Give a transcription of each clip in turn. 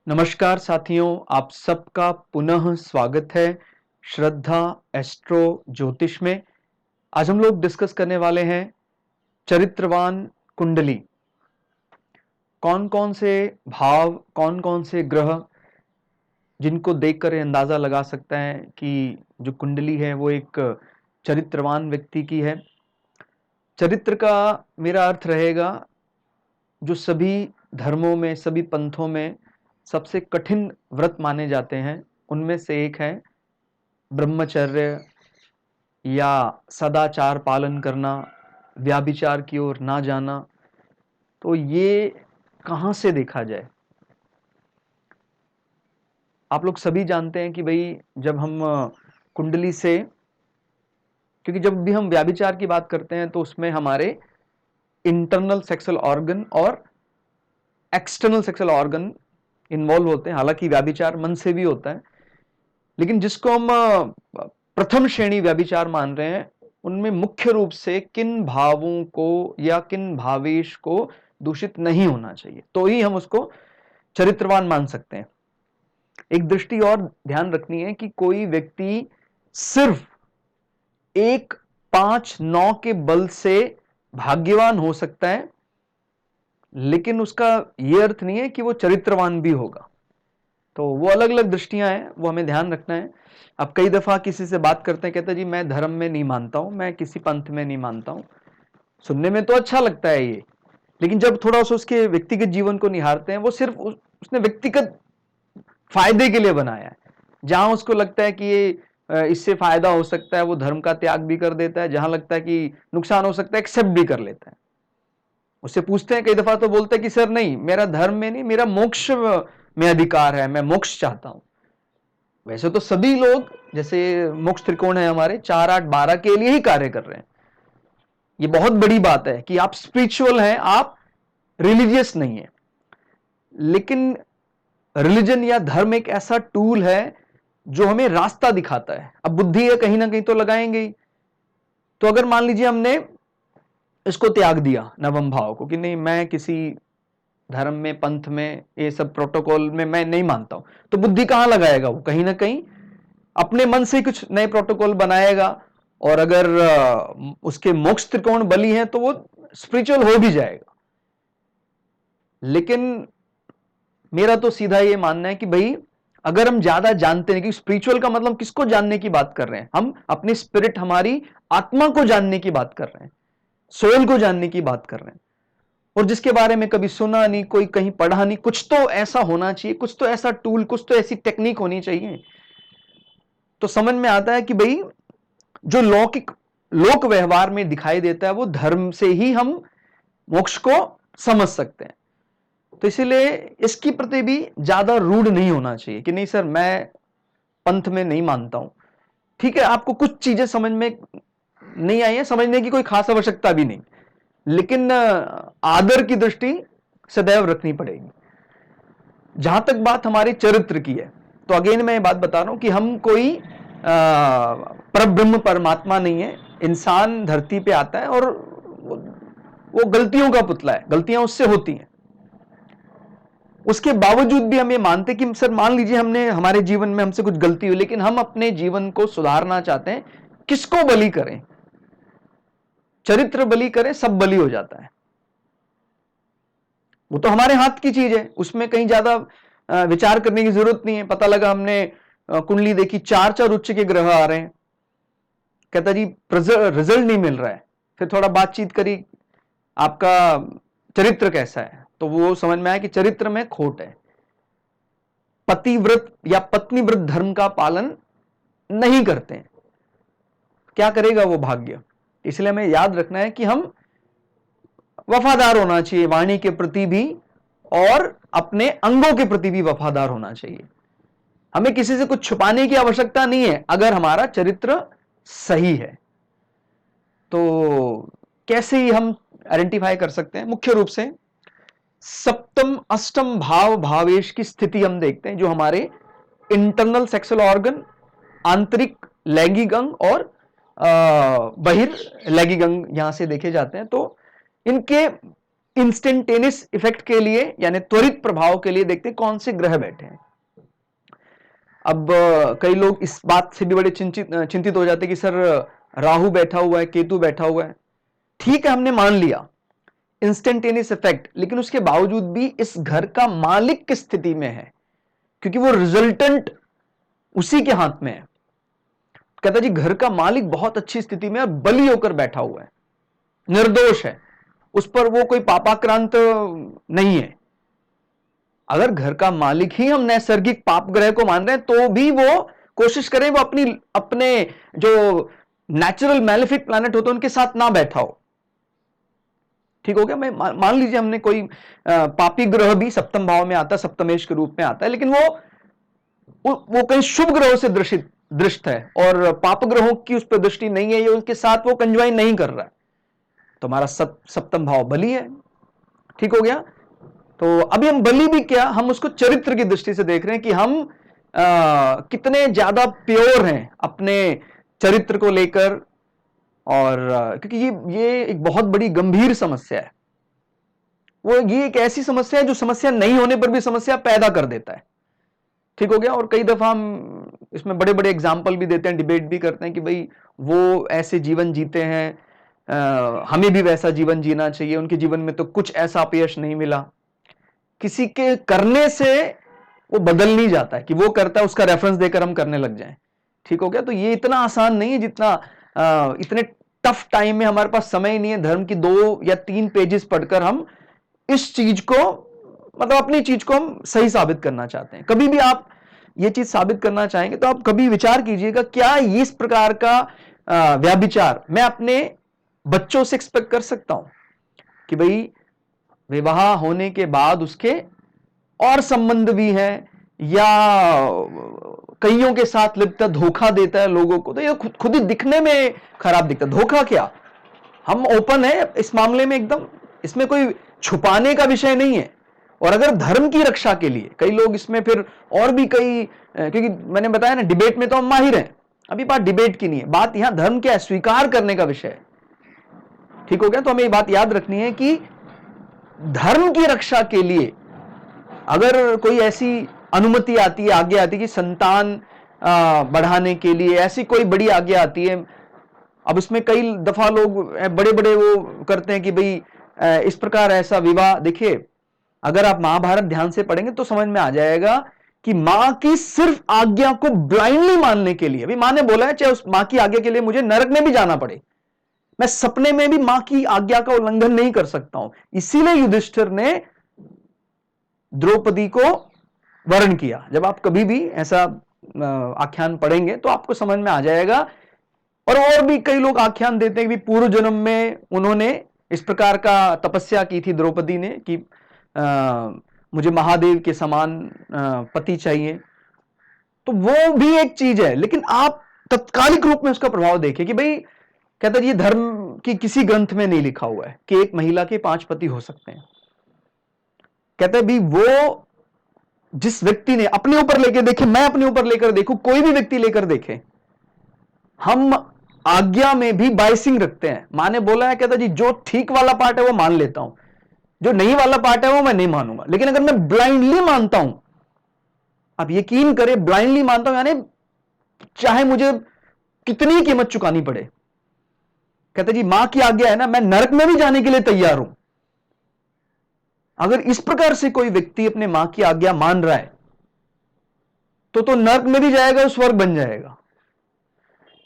नमस्कार साथियों, आप सबका पुनः स्वागत है श्रद्धा एस्ट्रो ज्योतिष में। आज हम लोग डिस्कस करने वाले हैं चरित्रवान कुंडली। कौन कौन से भाव, कौन कौन से ग्रह जिनको देखकर ये अंदाजा लगा सकता है कि जो कुंडली है वो एक चरित्रवान व्यक्ति की है। चरित्र का मेरा अर्थ रहेगा जो सभी धर्मों में, सभी पंथों में सबसे कठिन व्रत माने जाते हैं, उनमें से एक है ब्रह्मचर्य या सदाचार पालन करना, व्याभिचार की ओर ना जाना। तो ये कहाँ से देखा जाए? आप लोग सभी जानते हैं कि भाई जब हम कुंडली से, क्योंकि जब भी हम व्याभिचार की बात करते हैं तो उसमें हमारे इंटरनल सेक्सुअल ऑर्गन और एक्सटर्नल सेक्सुअल ऑर्गन इन्वॉल्व होते हैं। हालांकि व्याभिचार मन से भी होता है, लेकिन जिसको हम प्रथम श्रेणी व्याभिचार मान रहे हैं, उनमें मुख्य रूप से किन भावों को या किन भावेश को दूषित नहीं होना चाहिए, तो ही हम उसको चरित्रवान मान सकते हैं। एक दृष्टि और ध्यान रखनी है कि कोई व्यक्ति सिर्फ 1, 5, 9 के बल से भाग्यवान हो सकता है, लेकिन उसका यह अर्थ नहीं है कि वो चरित्रवान भी होगा। तो वो अलग अलग दृष्टियां हैं, वो हमें ध्यान रखना है। अब कई दफा किसी से बात करते हैं, कहते हैं जी मैं धर्म में नहीं मानता हूं, मैं किसी पंथ में नहीं मानता हूं। सुनने में तो अच्छा लगता है ये, लेकिन जब थोड़ा सा उसके व्यक्तिगत जीवन को निहारते हैं, वो सिर्फ उसने व्यक्तिगत फायदे के लिए बनाया है। जहां उसको लगता है कि ये इससे फायदा हो सकता है, वो धर्म का त्याग भी कर देता है। जहां लगता है कि नुकसान हो सकता है, एक्सेप्ट भी कर लेता है। उससे पूछते हैं कई दफा तो बोलते हैं कि सर नहीं, मेरा धर्म में नहीं, मेरा मोक्ष में अधिकार है, मैं मोक्ष चाहता हूं। वैसे तो सभी लोग, जैसे मोक्ष त्रिकोण है हमारे, 4, 8, 12 के लिए ही कार्य कर रहे हैं। ये बहुत बड़ी बात है कि आप स्पिरिचुअल हैं, आप रिलीजियस नहीं है। लेकिन रिलीजन या धर्म एक ऐसा टूल है जो हमें रास्ता दिखाता है। अब बुद्धि है, कहीं ना कहीं तो लगाएंगे ही। तो अगर मान लीजिए हमने इसको त्याग दिया, नवम भाव को, कि नहीं मैं किसी धर्म में, पंथ में, ये सब प्रोटोकॉल में मैं नहीं मानता हूं, तो बुद्धि कहां लगाएगा? वो कहीं ना कहीं अपने मन से कुछ नए प्रोटोकॉल बनाएगा। और अगर उसके मोक्ष त्रिकोण बली हैं तो वो स्पिरिचुअल हो भी जाएगा। लेकिन मेरा तो सीधा ये मानना है कि भाई अगर हम ज्यादा जानते हैं, कि स्पिरिचुअल का मतलब किसको जानने की बात कर रहे हैं? हम अपनी स्पिरिट, हमारी आत्मा को जानने की बात कर रहे हैं, सोल को जानने की बात कर रहे हैं। और जिसके बारे में कभी सुना नहीं, कोई कहीं पढ़ा नहीं, कुछ तो ऐसा होना चाहिए, कुछ तो ऐसा टूल, कुछ तो ऐसी टेक्निक होनी चाहिए। तो समझ में आता है कि भाई जो लौकिक लोक व्यवहार में दिखाई देता है, वो धर्म से ही हम मोक्ष को समझ सकते हैं। तो इसीलिए इसकी प्रति भी ज्यादा रूढ़ नहीं होना चाहिए कि नहीं सर मैं पंथ में नहीं मानता हूं। ठीक है, आपको कुछ चीजें समझ में नहीं आई है, समझने की कोई खास आवश्यकता भी नहीं, लेकिन आदर की दृष्टि सदैव रखनी पड़ेगी। जहां तक बात हमारे चरित्र की है, तो अगेन मैं बात बता रहा हूं कि हम कोई परब्रह्म परमात्मा नहीं है। इंसान धरती पे आता है और वो गलतियों का पुतला है, गलतियां उससे होती हैं। उसके बावजूद भी हम ये मानते कि सर मान लीजिए हमने, हमारे जीवन में हमसे कुछ गलती हुई, लेकिन हम अपने जीवन को सुधारना चाहते हैं। किसको बलि करें? चरित्र बलि करें, सब बलि हो जाता है। वो तो हमारे हाथ की चीज है, उसमें कहीं ज्यादा विचार करने की जरूरत नहीं है। पता लगा हमने कुंडली देखी, 4 उच्च के ग्रह आ रहे हैं, कहता जी रिजल्ट नहीं मिल रहा है। फिर थोड़ा बातचीत करी, आपका चरित्र कैसा है? तो वो समझ में आया कि चरित्र में खोट है। पतिव्रत या पत्नीव्रत धर्म का पालन नहीं करते हैं, क्या करेगा वो भाग्य? इसलिए हमें याद रखना है कि हम वफादार होना चाहिए, वाणी के प्रति भी और अपने अंगों के प्रति भी वफादार होना चाहिए। हमें किसी से कुछ छुपाने की आवश्यकता नहीं है, अगर हमारा चरित्र सही है। तो कैसे ही हम आइडेंटिफाई कर सकते हैं? मुख्य रूप से सप्तम अष्टम भाव भावेश की स्थिति हम देखते हैं, जो हमारे इंटरनल सेक्सुअल ऑर्गन, आंतरिक लैंगिक अंग और बहिर लैंगिक अंग यहां से देखे जाते हैं। तो इनके इंस्टेंटेनियस इफेक्ट के लिए यानी त्वरित प्रभाव के लिए देखते हैं कौन से ग्रह बैठे हैं। अब कई लोग इस बात से भी बड़े चिंतित हो जाते हैं कि सर राहु बैठा हुआ है, केतु बैठा हुआ है। ठीक है, हमने मान लिया इंस्टेंटेनियस इफेक्ट, लेकिन उसके बावजूद भी इस घर का मालिक किस स्थिति में है, क्योंकि वो रिजल्टेंट उसी के हाथ में है। कहता जी घर का मालिक बहुत अच्छी स्थिति में बली होकर बैठा हुआ है, निर्दोष है, उस पर वो कोई पापाक्रांत नहीं है। अगर घर का मालिक ही हम नैसर्गिक पाप ग्रह को मान रहे हैं तो भी वो कोशिश करें वो अपने जो नेचुरल मैलेफिक प्लैनेट होते हैं उनके साथ ना बैठा हो। ठीक हो गया। मैं मान लीजिए हमने कोई पापी ग्रह भी सप्तम भाव में आता है, सप्तमेश के रूप में आता है, लेकिन वो कहीं शुभ ग्रहों से दृष्ट है और पाप ग्रहों की उस पर दृष्टि नहीं है, ये उनके साथ वो कंज्वाइन नहीं कर रहा है, तो हमारा सप्तम भाव बली है। ठीक हो गया। तो अभी हम बली भी क्या, हम उसको चरित्र की दृष्टि से देख रहे हैं कि हम कितने ज्यादा प्योर हैं अपने चरित्र को लेकर, और क्योंकि ये एक बहुत बड़ी गंभीर समस्या है। ये एक ऐसी समस्या है जो समस्या नहीं होने पर भी समस्या पैदा कर देता है। ठीक हो गया। और कई दफा हम इसमें बड़े बड़े एग्जाम्पल भी देते हैं, डिबेट भी करते हैं कि भाई वो ऐसे जीवन जीते हैं, हमें भी वैसा जीवन जीना चाहिए, उनके जीवन में तो कुछ ऐसा अपयश नहीं मिला। किसी के करने से वो बदल नहीं जाता है कि वो करता है उसका रेफरेंस देकर हम करने लग जाएं। ठीक हो गया। तो ये इतना आसान नहीं है जितना इतने टफ टाइम में हमारे पास समय ही नहीं है धर्म की 2 या 3 पेजेस पढ़कर हम इस चीज को, मतलब अपनी चीज को हम सही साबित करना चाहते हैं। कभी भी आप ये चीज साबित करना चाहेंगे तो आप कभी विचार कीजिएगा, क्या इस प्रकार का व्याभिचार मैं अपने बच्चों से एक्सपेक्ट कर सकता हूं कि भाई विवाह होने के बाद उसके और संबंध भी हैं, या कईयों के साथ लिप्त धोखा देता है लोगों को, तो ये खुद ही दिखने में खराब दिखता है। धोखा क्या, हम ओपन है इस मामले में एकदम, इसमें कोई छुपाने का विषय नहीं है। और अगर धर्म की रक्षा के लिए कई लोग इसमें फिर और भी कई, क्योंकि मैंने बताया ना डिबेट में तो हम माहिर हैं, अभी बात डिबेट की नहीं है, बात यहां धर्म क्या है, स्वीकार करने का विषय है। ठीक हो गया। तो हमें ये बात याद रखनी है कि धर्म की रक्षा के लिए अगर कोई ऐसी अनुमति आती है, आज्ञा आती है कि संतान बढ़ाने के लिए ऐसी कोई बड़ी आज्ञा आती है, अब इसमें कई दफा लोग बड़े बड़े वो करते हैं कि भाई इस प्रकार ऐसा विवाह, देखिए अगर आप महाभारत ध्यान से पढ़ेंगे तो समझ में आ जाएगा कि मां की सिर्फ आज्ञा को ब्लाइंडली मानने के लिए, अभी मां ने बोला है चाहे उस मां की आज्ञा के लिए मुझे नरक में भी जाना पड़े, मैं सपने में भी मां की आज्ञा का उल्लंघन नहीं कर सकता हूं। इसीलिए युधिष्ठिर ने द्रौपदी को वर्ण किया। जब आप कभी भी ऐसा आख्यान पढ़ेंगे तो आपको समझ में आ जाएगा। और भी कई लोग आख्यान देते हैं कि पूर्व जन्म में उन्होंने इस प्रकार का तपस्या की थी द्रौपदी ने कि मुझे महादेव के समान पति चाहिए। तो वो भी एक चीज है, लेकिन आप तत्कालिक रूप में उसका प्रभाव देखिए कि भाई कहता है ये धर्म की किसी ग्रंथ में नहीं लिखा हुआ है कि एक महिला के 5 पति हो सकते हैं। कहता है भी वो जिस व्यक्ति ने अपने ऊपर लेकर देखे, मैं अपने ऊपर लेकर देखूं, कोई भी व्यक्ति लेकर देखे, हम आज्ञा में भी बाइसिंग रखते हैं। मां ने बोला है, कहता जी जो ठीक वाला पार्ट है वो मान लेता हूं, जो नहीं वाला पार्ट है वो मैं नहीं मानूंगा। लेकिन अगर मैं ब्लाइंडली मानता हूं, आप यकीन करें ब्लाइंडली मानता हूं, यानी चाहे मुझे कितनी कीमत चुकानी पड़े, कहते जी मां की आज्ञा है ना, मैं नरक में भी जाने के लिए तैयार हूं। अगर इस प्रकार से कोई व्यक्ति अपने मां की आज्ञा मान रहा है तो नरक में भी जाएगा, स्वर्ग बन जाएगा।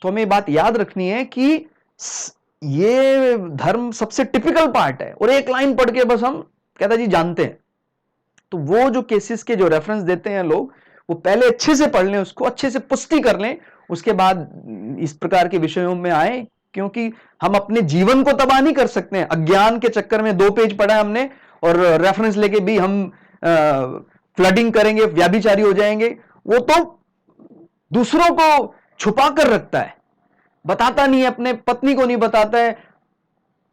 तो हमें बात याद रखनी है कि ये धर्म सबसे टिपिकल पार्ट है, और एक लाइन पढ़ के बस हम कहता जी जानते हैं। तो वो जो केसेस के जो रेफरेंस देते हैं लोग, वो पहले अच्छे से पढ़ लें, उसको अच्छे से पुष्टि कर लें, उसके बाद इस प्रकार के विषयों में आए, क्योंकि हम अपने जीवन को तबाह नहीं कर सकते हैं। अज्ञान के चक्कर में 2 पेज पढ़ा है हमने और रेफरेंस लेके भी हम फ्लडिंग करेंगे, व्याभिचारी हो जाएंगे। वो तो दूसरों को छुपा कर रखता है, बताता नहीं है, अपने पत्नी को नहीं बताता है,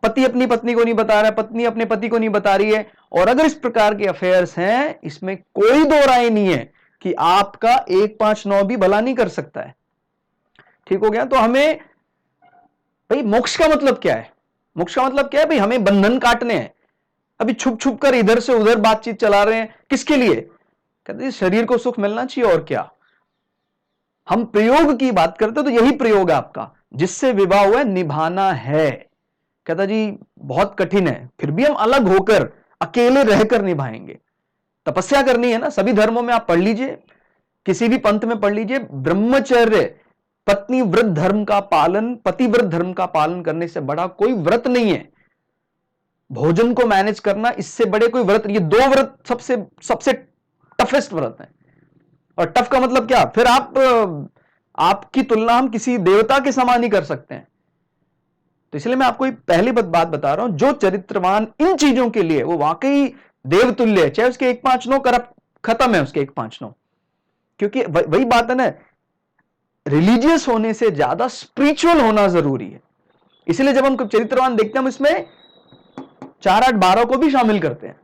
पति अपनी पत्नी को नहीं बता रहा है, पत्नी अपने पति को नहीं बता रही है। और अगर इस प्रकार के अफेयर्स हैं, इसमें कोई 2 राय नहीं है कि आपका 159 भी भला नहीं कर सकता है। ठीक हो गया। तो हमें भाई मोक्ष का मतलब क्या है? मोक्ष का मतलब क्या है? भाई हमें बंधन काटने हैं, अभी छुप छुप कर इधर से उधर बातचीत चला रहे हैं, किसके लिए? कहते हैं शरीर को सुख मिलना चाहिए, और क्या। हम प्रयोग की बात करते तो यही प्रयोग है आपका, जिससे विवाह हुआ है, निभाना है। कहता जी बहुत कठिन है, फिर भी हम अलग होकर अकेले रहकर निभाएंगे। तपस्या करनी है ना, सभी धर्मों में आप पढ़ लीजिए, किसी भी पंथ में पढ़ लीजिए, ब्रह्मचर्य, पत्नी व्रत धर्म का पालन, पतिव्रत धर्म का पालन करने से बड़ा कोई व्रत नहीं है। भोजन को मैनेज करना, इससे बड़े कोई व्रत, ये दो व्रत सबसे सबसे टफेस्ट व्रत है। और टफ का मतलब क्या, फिर आपकी तुलना हम किसी देवता के समान ही कर सकते हैं। तो इसलिए मैं आपको पहली बात बता रहा हूं, जो चरित्रवान इन चीजों के लिए, वो वाकई देवतुल्य है, चाहे उसके 1-5-9 करप्ट खत्म है, उसके 1-5-9। क्योंकि वही बात है ना, रिलीजियस होने से ज्यादा स्पिरिचुअल होना जरूरी है। इसलिए जब हम चरित्रवान देखते हैं, हम इसमें 4, 8, 12 को भी शामिल करते हैं।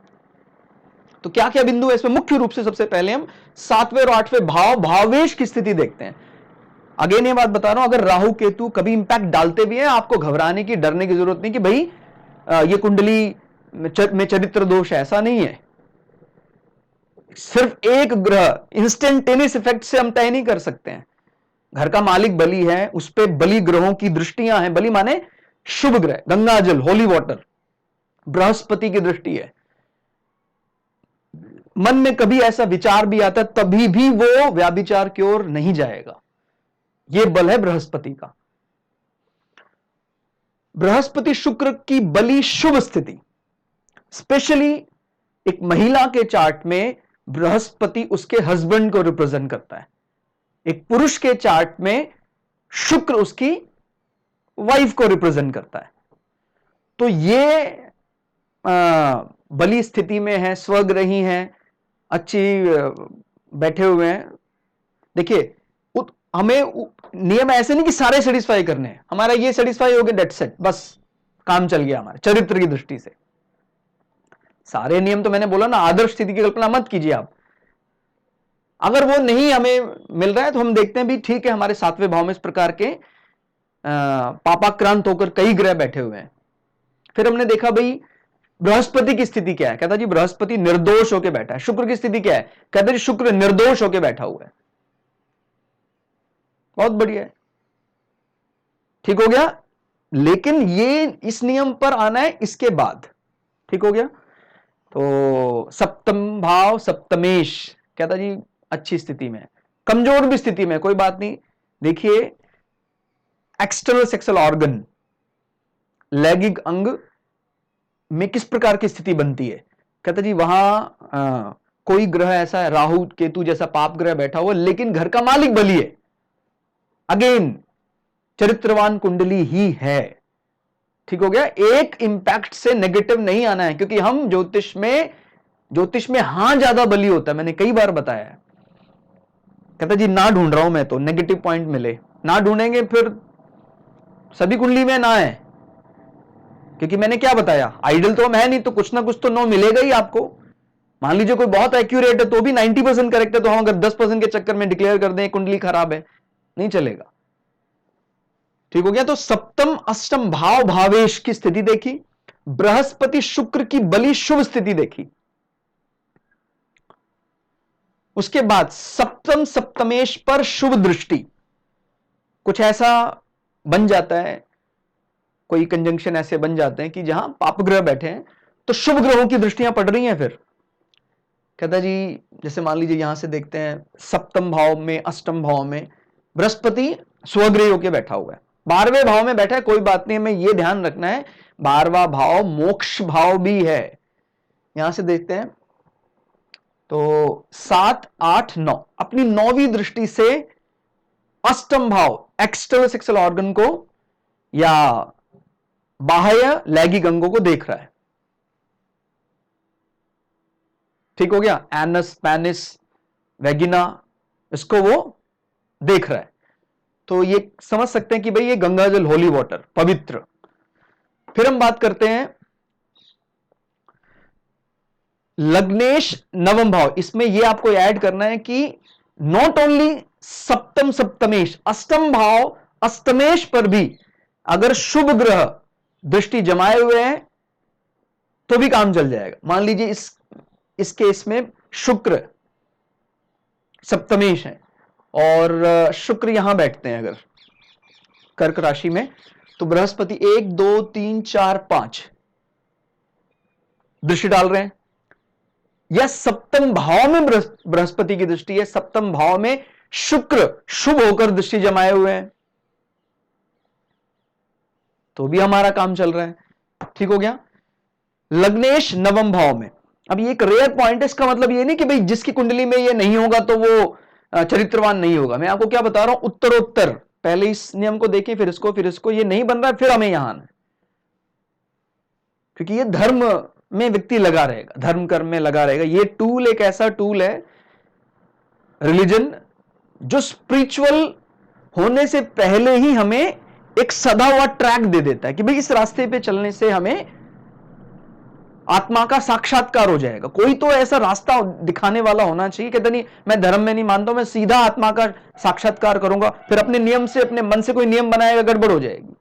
तो क्या क्या बिंदु है इसमें? मुख्य रूप से सबसे पहले हम 7वें और 8वें भाव, भावेश की स्थिति देखते हैं। अगेन ये बात बता रहा हूं, अगर राहु केतु कभी इंपैक्ट डालते भी हैं, आपको घबराने की, डरने की जरूरत नहीं कि भाई ये कुंडली में चरित्र दोष है, ऐसा नहीं है। सिर्फ एक ग्रह इंस्टेंटेनियस इफेक्ट से हम तय नहीं कर सकते हैं। घर का मालिक बलि है, उस पे बलि ग्रहों की दृष्टियां हैं। बलि माने शुभ ग्रह, गंगाजल, होली वाटर, बृहस्पति की दृष्टि है। मन में कभी ऐसा विचार भी आता, तभी भी वो व्याभिचार की ओर नहीं जाएगा। ये बल है बृहस्पति का। बृहस्पति शुक्र की बलि शुभ स्थिति, स्पेशली एक महिला के चार्ट में बृहस्पति उसके हस्बैंड को रिप्रेजेंट करता है। एक पुरुष के चार्ट में शुक्र उसकी वाइफ को रिप्रेजेंट करता है। तो ये बलि स्थिति में है, स्वग्रही है, अच्छी बैठे हुए हैं। देखिए हमें नियम ऐसे नहीं कि सारे सेटिस्फाई करने हैं, हमारा ये सेटिस्फाई हो गया, डेट्स इट, बस काम चल गया हमारे चरित्र की दृष्टि से। सारे नियम तो मैंने बोला ना, आदर्श स्थिति की कल्पना मत कीजिए आप। अगर वो नहीं हमें मिल रहा है तो हम देखते हैं भी ठीक है, हमारे 7वें भाव में इस प्रकार के पापाक्रांत होकर कई ग्रह बैठे हुए हैं। फिर हमने देखा भाई बृहस्पति की स्थिति क्या है, कहता जी बृहस्पति निर्दोष होकर बैठा है। शुक्र की स्थिति क्या है, कहता जी शुक्र निर्दोष होकर बैठा हुआ है। बहुत बढ़िया है, ठीक हो गया। लेकिन ये इस नियम पर आना है इसके बाद, ठीक हो गया। तो सप्तम भाव सप्तमेश, कहता जी अच्छी स्थिति में, कमजोर भी स्थिति में, कोई बात नहीं। देखिए एक्सटर्नल सेक्सुअल ऑर्गन, लैंगिक अंग में किस प्रकार की स्थिति बनती है, कहता जी वहां कोई ग्रह ऐसा है, राहु केतु जैसा पाप ग्रह बैठा हुआ, लेकिन घर का मालिक बलि है। अगेन चरित्रवान कुंडली ही है, ठीक हो गया। एक इंपैक्ट से नेगेटिव नहीं आना है, क्योंकि हम ज्योतिष में हां ज्यादा बलि होता है, मैंने कई बार बताया है। कहता जी ना ढूंढ रहा हूं मैं, तो नेगेटिव पॉइंट मिले ना ढूंढेंगे फिर सभी कुंडली में ना है, क्योंकि मैंने क्या बताया, आइडल तो हम है नहीं, तो कुछ ना कुछ तो नो मिलेगा ही आपको। मान लीजिए कोई बहुत एक्यूरेट है तो भी 90% करेक्ट है, तो हम अगर 10% के चक्कर में डिक्लेयर कर दें कुंडली खराब है, नहीं चलेगा, ठीक हो गया। तो सप्तम अष्टम भाव भावेश की स्थिति देखी, बृहस्पति शुक्र की बलि शुभ स्थिति देखी। उसके बाद सप्तम सप्तमेश पर शुभ दृष्टि, कुछ ऐसा बन जाता है, कोई कंजंक्शन ऐसे बन जाते हैं कि जहां पाप ग्रह बैठे हैं तो शुभ ग्रहों की दृष्टियां पड़ रही हैं। फिर कहता जी जैसे मान लीजिए यहां से देखते हैं सप्तम भाव में, अष्टम भाव में बृहस्पति स्वग्रही होकर बैठा हुआ है, 12वें भाव में बैठा है, कोई बात नहीं, हमें यह ध्यान रखना है 12वां भाव मोक्ष भाव भी है। यहां से देखते हैं तो 7, 8, 9 अपनी 9वीं दृष्टि से अष्टम भाव एक्सटर्नल सेक्सुअल ऑर्गन को या बाह्य लैंगिक अंगों को देख रहा है, ठीक हो गया। एनस, पेनिस, वेगिना, इसको वो देख रहा है, तो ये समझ सकते हैं कि भाई ये गंगाजल, होली वाटर, पवित्र। फिर हम बात करते हैं लग्नेश नवम भाव, इसमें ये आपको ऐड करना है कि नॉट ओनली सप्तम सप्तमेश, अष्टम भाव अष्टमेश पर भी अगर शुभ ग्रह दृष्टि जमाए हुए हैं तो भी काम चल जाएगा। मान लीजिए इस केस में शुक्र सप्तमेश है और शुक्र यहां बैठते हैं अगर कर्क राशि में, तो बृहस्पति 1 2 3 4 5 दृष्टि डाल रहे हैं, या सप्तम भाव में बृहस्पति की दृष्टि है, सप्तम भाव में शुक्र शुभ होकर दृष्टि जमाए हुए हैं, तो भी हमारा काम चल रहा है। ठीक हो गया। लग्नेश नवम भाव में, अब ये एक रेयर पॉइंट है, इसका मतलब ये नहीं कि भाई जिसकी कुंडली में ये नहीं होगा तो वो चरित्रवान नहीं होगा। मैं आपको क्या बता रहा हूं, उत्तरोत्तर पहले इस नियम को देखें, फिर इसको, ये नहीं बन रहा है फिर हमें यहां आना, क्योंकि ये धर्म में व्यक्ति लगा रहेगा, धर्म कर्म में लगा रहेगा। ये टूल एक ऐसा टूल है रिलीजन जो स्पिरिचुअल होने से पहले ही हमें एक सदा हुआ ट्रैक दे देता है कि भाई इस रास्ते पे चलने से हमें आत्मा का साक्षात्कार हो जाएगा। कोई तो ऐसा रास्ता दिखाने वाला होना चाहिए। कहता नहीं मैं धर्म में नहीं मानता हूं, मैं सीधा आत्मा का साक्षात्कार करूंगा, फिर अपने नियम से अपने मन से कोई नियम बनाएगा, गड़बड़ हो जाएगी।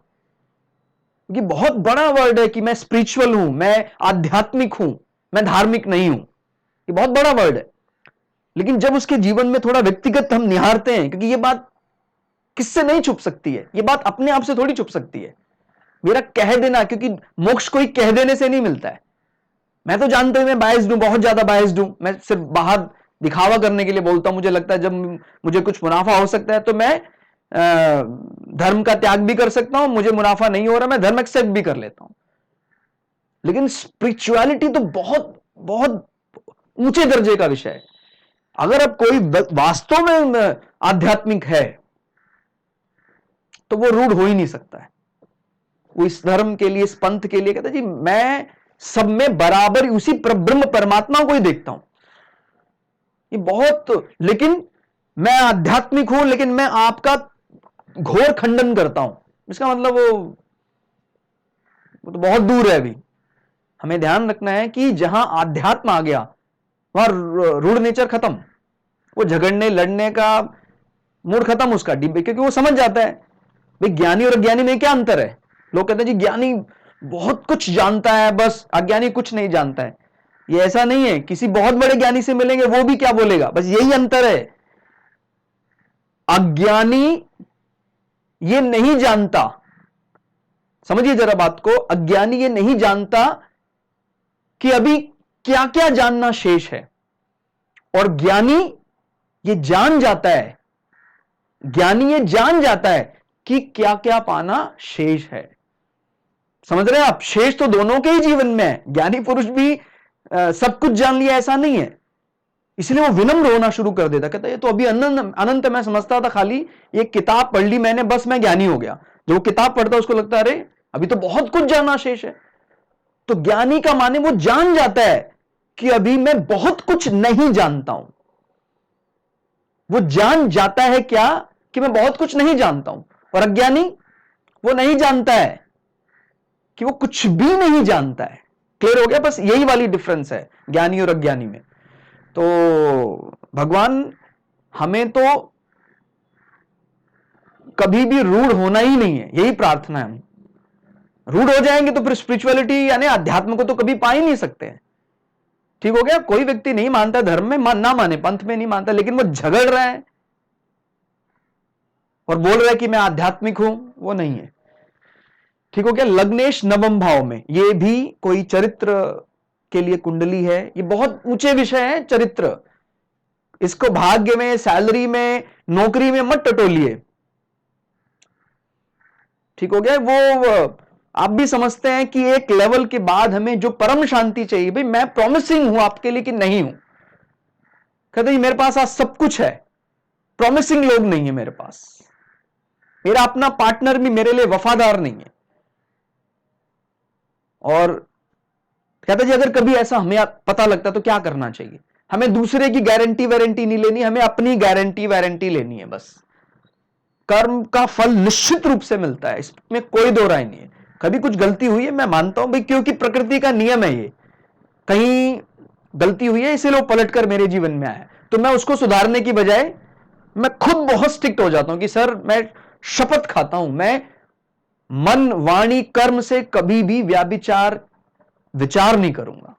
क्योंकि बहुत बड़ा वर्ड है कि मैं स्पिरिचुअल हूं, मैं आध्यात्मिक हूं, मैं धार्मिक नहीं हूं, ये बहुत बड़ा वर्ड है। लेकिन जब उसके जीवन में थोड़ा व्यक्तिगत हम निहारते हैं, क्योंकि ये बात किससे नहीं छुप सकती है, ये बात अपने आप से थोड़ी छुप सकती है। मेरा कह देना, क्योंकि मोक्ष कोई कह देने से नहीं मिलता है। मैं तो जानता हूं मैं बायस्ड हूं, बहुत ज्यादा बायस्ड हूं, मैं सिर्फ बाहर दिखावा करने के लिए बोलता हूं। मुझे लगता है जब मुझे कुछ मुनाफा हो सकता है तो मैं धर्म का त्याग भी कर सकता हूं, मुझे मुनाफा नहीं हो रहा मैं धर्म एक्सेप्ट भी कर लेता हूं। लेकिन स्पिरिचुअलिटी तो बहुत बहुत ऊंचे दर्जे का विषय है। अगर अब कोई वास्तव में आध्यात्मिक है तो वो रूढ़ हो ही नहीं सकता है। वो इस धर्म के लिए, इस पंथ के लिए कहता है जी मैं सब में बराबर उसी ब्रह्म परमात्मा को ही देखता हूं। ये बहुत, लेकिन मैं आध्यात्मिक हूं लेकिन मैं आपका घोर खंडन करता हूं, इसका मतलब वो तो बहुत दूर है। अभी हमें ध्यान रखना है कि जहां आध्यात्म आ गया वहां रूढ़ नेचर खत्म, वो झगड़ने लड़ने का मूड खत्म उसका डिब्बे, क्योंकि वो समझ जाता है भाई ज्ञानी और अज्ञानी में क्या अंतर है। लोग कहते हैं जी ज्ञानी बहुत कुछ जानता है, बस अज्ञानी कुछ नहीं जानता है। ये ऐसा नहीं है, किसी बहुत बड़े ज्ञानी से मिलेंगे वो भी क्या बोलेगा, बस यही अंतर है। अज्ञानी ये नहीं जानता, समझिए जरा बात को, अज्ञानी ये नहीं जानता कि अभी क्या क्या जानना शेष है, और ज्ञानी ये जान जाता है, ज्ञानी ये जान जाता है कि क्या क्या पाना शेष है। समझ रहे हैं आप, शेष तो दोनों के ही जीवन में है। ज्ञानी पुरुष भी सब कुछ जान लिया ऐसा नहीं है, इसलिए वो विनम्र होना शुरू कर देता, कहता है ये तो अभी अनंत मैं समझता था, खाली एक किताब पढ़ ली मैंने बस मैं ज्ञानी हो गया। जो किताब पढ़ता है उसको लगता है अरे अभी तो बहुत कुछ जानना शेष है। तो ज्ञानी का माने वो जान जाता है कि अभी मैं बहुत कुछ नहीं जानता हूं। वो जान जाता है क्या कि मैं बहुत कुछ नहीं जानता हूं, और अज्ञानी वो नहीं जानता है कि वो कुछ भी नहीं जानता है। क्लियर हो गया, बस यही वाली डिफरेंस है ज्ञानी और अज्ञानी में। तो भगवान हमें तो कभी भी रूढ़ होना ही नहीं है, यही प्रार्थना है। हम रूढ़ हो जाएंगे तो फिर स्पिरिचुअलिटी यानी अध्यात्म को तो कभी पा ही नहीं सकते हैं। ठीक हो गया। कोई व्यक्ति नहीं मानता धर्म में, ना माने, पंथ में नहीं मानता, लेकिन वो झगड़ रहा है और बोल रहा है कि मैं आध्यात्मिक हूं, वो नहीं है। ठीक हो गया। लग्नेश नवम भाव में, ये भी कोई चरित्र के लिए कुंडली है। ये बहुत ऊंचे विषय है चरित्र, इसको भाग्य में, सैलरी में, नौकरी में मत टटोलिए। ठीक हो गया। वो आप भी समझते हैं कि एक लेवल के बाद हमें जो परम शांति चाहिए, भाई मैं प्रॉमिसिंग हूं आपके लिए कि नहीं हूं, कहते हैं मेरे पास आज सब कुछ है, प्रॉमिसिंग लोग नहीं है मेरे पास, मेरा अपना पार्टनर भी मेरे लिए वफादार नहीं है। और कहते जी अगर कभी ऐसा हमें पता लगता तो क्या करना चाहिए, हमें दूसरे की गारंटी वारंटी नहीं लेनी, हमें अपनी गारंटी वारंटी लेनी है। बस कर्म का फल निश्चित रूप से मिलता है, इसमें कोई दो राय नहीं है। कभी कुछ गलती हुई है मैं मानता हूं भाई, क्योंकि प्रकृति का नियम है, ये कहीं गलती हुई है इसीलिए वो पलटकर मेरे जीवन में आया, तो मैं उसको सुधारने की बजाय मैं खुद बहुत स्ट्रिक्ट हो जाता हूं कि सर मैं शपथ खाता हूं, मैं मन वाणी कर्म से कभी भी व्याभिचार विचार नहीं करूंगा,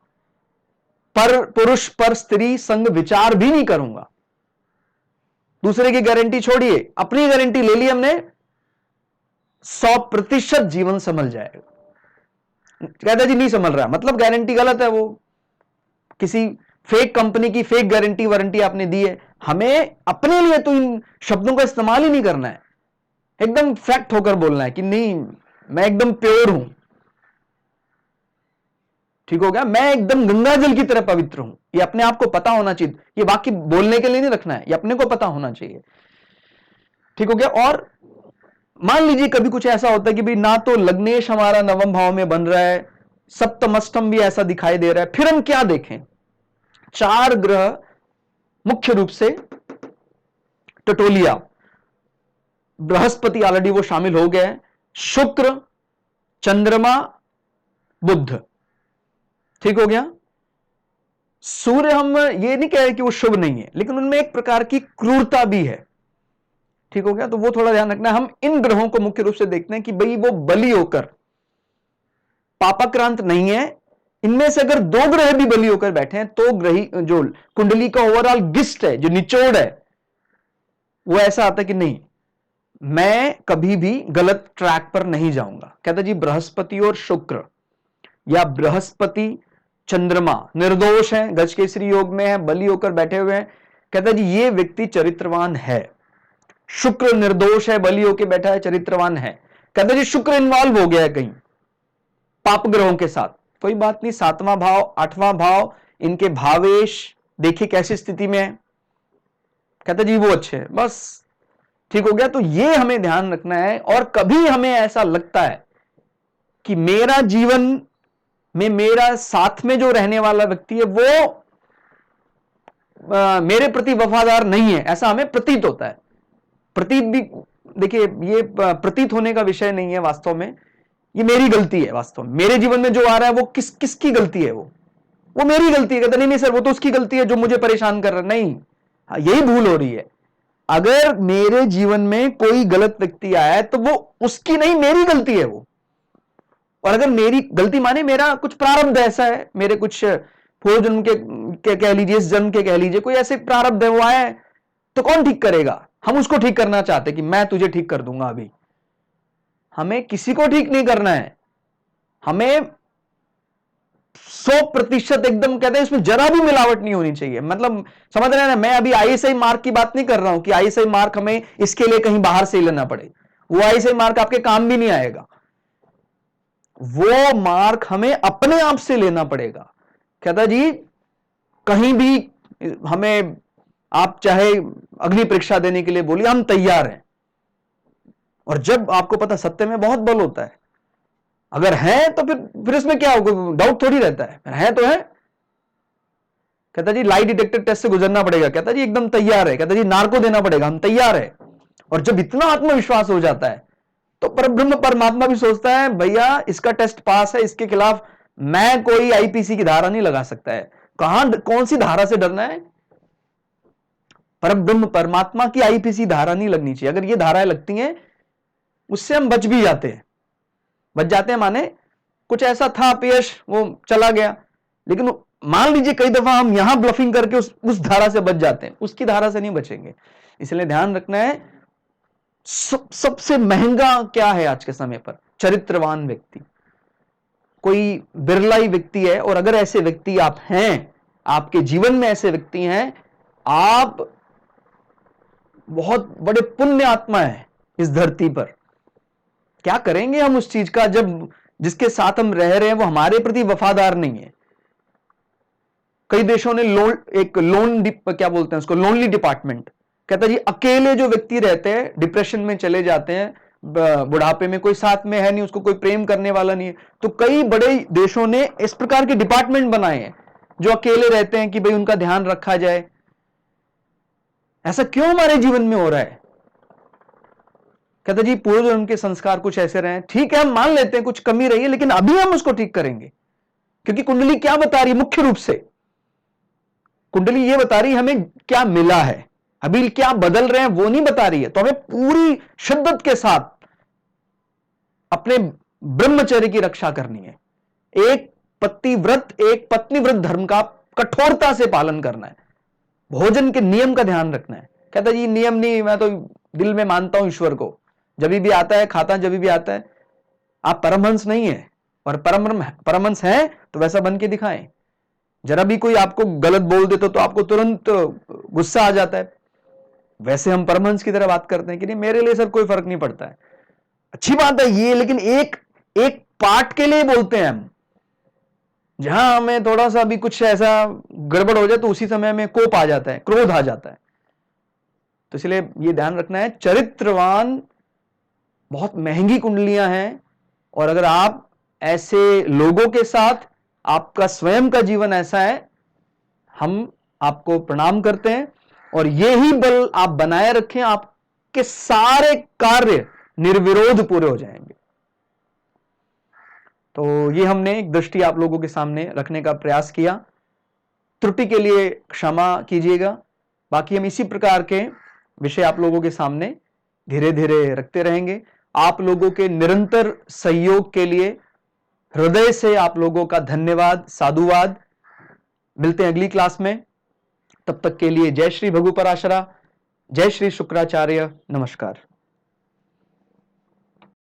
पर पुरुष पर स्त्री संग विचार भी नहीं करूंगा। दूसरे की गारंटी छोड़िए, अपनी गारंटी ले ली हमने, 100% जीवन संभल जाएगा। कहता जी नहीं संभल रहा, मतलब गारंटी गलत है, वो किसी फेक कंपनी की फेक गारंटी वारंटी आपने दी है। हमें अपने लिए तो इन शब्दों का इस्तेमाल ही नहीं करना है, एकदम फैक्ट होकर बोलना है कि नहीं मैं एकदम प्योर हूं, ठीक हो गया, मैं एकदम गंगा जल की तरह पवित्र हूं। ये अपने आप को पता होना चाहिए, ये बाकी बोलने के लिए नहीं रखना है, ये अपने को पता होना चाहिए, ठीक हो गया। और मान लीजिए कभी कुछ ऐसा होता है कि भाई ना तो लग्नेश हमारा नवम भाव में बन रहा है, सप्तमष्टम भी ऐसा दिखाई दे रहा है, फिर हम क्या देखें? 4 ग्रह मुख्य रूप से टटोलिया, बृहस्पति ऑलरेडी वो शामिल हो गए, शुक्र, चंद्रमा, बुध, ठीक हो गया। सूर्य हम ये नहीं कह रहे कि वो शुभ नहीं है, लेकिन उनमें एक प्रकार की क्रूरता भी है, ठीक हो गया। तो वो थोड़ा ध्यान रखना है। हम इन ग्रहों को मुख्य रूप से देखते हैं कि भाई वो बली होकर पापाक्रांत नहीं है। इनमें से अगर 2 ग्रह भी बली होकर बैठे हैं तो ग्रही जो कुंडली का ओवरऑल गिस्ट है, जो निचोड़ है, वो ऐसा आता है कि नहीं मैं कभी भी गलत ट्रैक पर नहीं जाऊंगा। कहता जी बृहस्पति और शुक्र या बृहस्पति चंद्रमा निर्दोष है, गजकेसरी योग में है, बली होकर बैठे हुए हैं, कहता जी ये व्यक्ति चरित्रवान है। शुक्र निर्दोष है, बली होकर बैठा है, चरित्रवान है। कहता जी शुक्र इन्वॉल्व हो गया है कहीं पाप ग्रहों के साथ, कोई बात नहीं, 7वां भाव 8वां भाव इनके भावेश देखिए कैसी स्थिति में है, कहता जी वो अच्छे है, बस ठीक हो गया। तो ये हमें ध्यान रखना है। और कभी हमें ऐसा लगता है कि मेरा जीवन में मेरा साथ में जो रहने वाला व्यक्ति है वो मेरे प्रति वफादार नहीं है, ऐसा हमें प्रतीत होता है। प्रतीत भी देखिए, ये प्रतीत होने का विषय नहीं है वास्तव में, ये मेरी गलती है। वास्तव में मेरे जीवन में जो आ रहा है वो किसकी गलती है? वो मेरी गलती है। कहते नहीं सर वो तो उसकी गलती है जो मुझे परेशान कर रहा है। नहीं, यही भूल हो रही है। अगर मेरे जीवन में कोई गलत व्यक्ति आया है तो वो उसकी नहीं, मेरी गलती है वो। और अगर मेरी गलती माने मेरा कुछ प्रारब्ध ऐसा है, मेरे कुछ पूर्व जन्म के कह लीजिए, इस जन्म के कह लीजिए, कोई ऐसे प्रारब्ध है वो आया है, तो कौन ठीक करेगा? हम उसको ठीक करना चाहते कि मैं तुझे ठीक कर दूंगा। अभी हमें किसी को ठीक नहीं करना है, हमें 100% एकदम कहते हैं इसमें जरा भी मिलावट नहीं होनी चाहिए। मतलब समझ रहे हैं ना, मैं अभी आईएसआई मार्क की बात नहीं कर रहा हूं कि आईएसआई मार्क हमें इसके लिए कहीं बाहर से लेना पड़े। वो आईएसआई मार्क आपके काम भी नहीं आएगा, वो मार्क हमें अपने आप से लेना पड़ेगा। कहता जी कहीं भी हमें आप चाहे अग्नि परीक्षा देने के लिए बोलिए, हम तैयार हैं। और जब आपको पता सत्य में बहुत बल होता है, अगर है तो फिर इसमें क्या होगा, डाउट थोड़ी रहता है तो है। कहता जी लाई डिटेक्टर टेस्ट से गुजरना पड़ेगा, कहता जी एकदम तैयार है। कहता जी नार्को देना पड़ेगा, हम तैयार है। और जब इतना आत्मविश्वास हो जाता है तो परब्रह्म परमात्मा भी सोचता है भैया इसका टेस्ट पास है, इसके खिलाफ मैं कोई आईपीसी की धारा नहीं लगा सकता है। कौन सी धारा से डरना है? परब्रह्म परमात्मा की आईपीसी धारा नहीं लगनी चाहिए। अगर ये धाराएं लगती हैं उससे हम बच भी जाते हैं। बच जाते हैं माने कुछ ऐसा था अपयश, वो चला गया, लेकिन मान लीजिए कई दफा हम यहां ब्लफिंग करके उस धारा से बच जाते हैं, उसकी धारा से नहीं बचेंगे। इसलिए ध्यान रखना है, सबसे महंगा क्या है आज के समय पर? चरित्रवान व्यक्ति। कोई बिरला ही व्यक्ति है, और अगर ऐसे व्यक्ति आप हैं, आपके जीवन में ऐसे व्यक्ति हैं, आप बहुत बड़े पुण्य आत्मा है इस धरती पर। क्या करेंगे हम उस चीज का जब जिसके साथ हम रह रहे हैं वो हमारे प्रति वफादार नहीं है। कई देशों ने क्या बोलते हैं उसको, लोनली डिपार्टमेंट। कहता जी अकेले जो व्यक्ति रहते हैं डिप्रेशन में चले जाते हैं, बुढ़ापे में कोई साथ में है नहीं, उसको कोई प्रेम करने वाला नहीं है, तो कई बड़े देशों ने इस प्रकार के डिपार्टमेंट बनाए हैं जो अकेले रहते हैं कि भाई उनका ध्यान रखा जाए। ऐसा क्यों हमारे जीवन में हो रहा है? कहता जी पूर्व जन्म के संस्कार कुछ ऐसे रहे, ठीक है हम मान लेते हैं कुछ कमी रही है, लेकिन अभी हम उसको ठीक करेंगे। क्योंकि कुंडली क्या बता रही है? मुख्य रूप से कुंडली ये बता रही है हमें क्या मिला है, अभी क्या बदल रहे हैं वो नहीं बता रही है। तो हमें पूरी शिद्दत के साथ अपने ब्रह्मचर्य की रक्षा करनी है। एक पतिव्रत एक पत्नीव्रत धर्म का कठोरता से पालन करना है, भोजन के नियम का ध्यान रखना है। कहता जी नियम नहीं, मैं तो दिल में मानता हूं ईश्वर को, जब भी आता है खाता, जब भी आता है। आप परमहंस नहीं है, और परमहंस है तो वैसा बन के दिखाएं। जरा भी कोई आपको गलत बोल देता तो आपको तुरंत गुस्सा आ जाता है, वैसे हम परमहंस की तरह बात करते हैं कि नहीं मेरे लिए सर कोई फर्क नहीं पड़ता है। अच्छी बात है ये, लेकिन एक पार्ट के लिए बोलते हैं हम। जहां हमें थोड़ा सा भी कुछ ऐसा गड़बड़ हो जाए तो उसी समय हमें कोप आ जाता है, क्रोध आ जाता है। तो इसलिए ये ध्यान रखना है, चरित्रवान बहुत महंगी कुंडलियां हैं, और अगर आप ऐसे लोगों के साथ आपका स्वयं का जीवन ऐसा है, हम आपको प्रणाम करते हैं। और यही बल आप बनाए रखें, आपके सारे कार्य निर्विरोध पूरे हो जाएंगे। तो ये हमने एक दृष्टि आप लोगों के सामने रखने का प्रयास किया। त्रुटि के लिए क्षमा कीजिएगा। बाकी हम इसी प्रकार के विषय आप लोगों के सामने धीरे धीरे रखते रहेंगे। आप लोगों के निरंतर सहयोग के लिए हृदय से आप लोगों का धन्यवाद, साधुवाद। मिलते हैं अगली क्लास में, तब तक के लिए जय श्री भगु पराशरा, जय श्री शुक्राचार्य, नमस्कार।